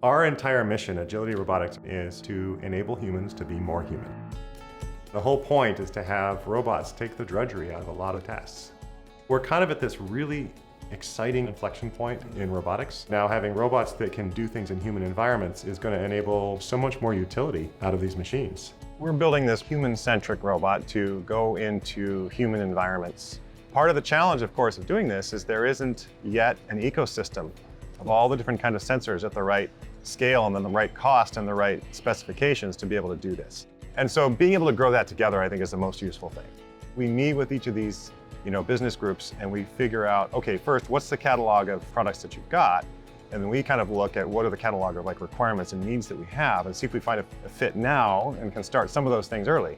Our entire mission, Agility Robotics, is to enable humans to be more human. The whole point is to have robots take the drudgery out of a lot of tasks. We're kind of at this really exciting inflection point in robotics. Now, having robots that can do things in human environments is going to enable so much more utility out of these machines. We're building this human-centric robot to go into human environments. Part of the challenge, of course, of doing this is there isn't yet an ecosystem of all the different kinds of sensors at the right scale and then the right cost and the right specifications to be able to do this. And so being able to grow that together, I think, is the most useful thing. We meet with each of these business groups and we figure out, okay, first, what's the catalog of products that you've got? And then we kind of look at what are the catalog of requirements and needs that we have and see if we find a fit now and can start some of those things early.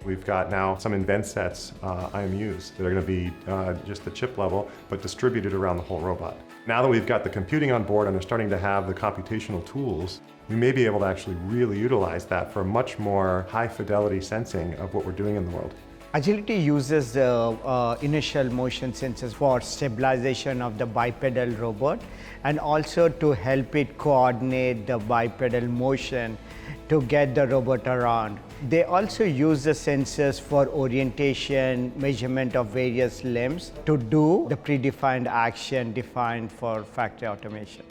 We've got now some invent sets, IMUs, that are going to be just the chip level, but distributed around the whole robot. Now that we've got the computing on board and are starting to have the computational tools, we may be able to actually really utilize that for much more high fidelity sensing of what we're doing in the world. Agility uses the inertial motion sensors for stabilization of the bipedal robot and also to help it coordinate the bipedal motion to get the robot around. They also use the sensors for orientation, measurement of various limbs to do the predefined action defined for factory automation.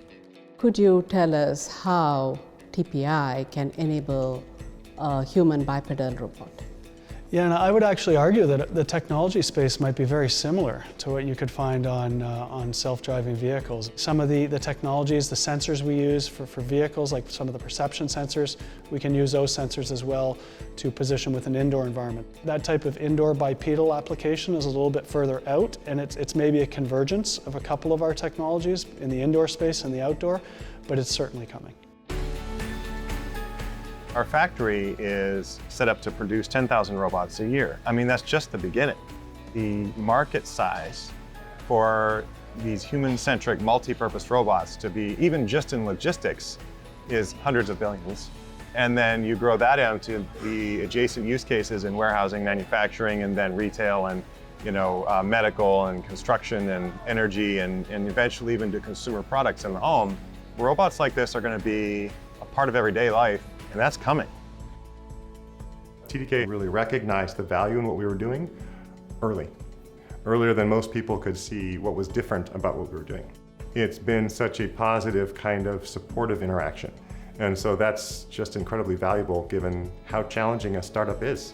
Could you tell us how TPI can enable a human bipedal robot? Yeah, and I would actually argue that the technology space might be very similar to what you could find on self-driving vehicles. Some of the technologies, the sensors we use for vehicles, like some of the perception sensors, we can use those sensors as well to position with an indoor environment. That type of indoor bipedal application is a little bit further out, and it's maybe a convergence of a couple of our technologies in the indoor space and the outdoor, but it's certainly coming. Our factory is set up to produce 10,000 robots a year. I mean, that's just the beginning. The market size for these human-centric, multi-purpose robots to be, even just in logistics, is hundreds of billions. And then you grow that into the adjacent use cases in warehousing, manufacturing, and then retail and medical and construction and energy and eventually even to consumer products in the home. Robots like this are going to be a part of everyday life. And that's coming. TDK really recognized the value in what we were doing earlier than most people could see what was different about what we were doing. It's been such a positive kind of supportive interaction. And so that's just incredibly valuable given how challenging a startup is.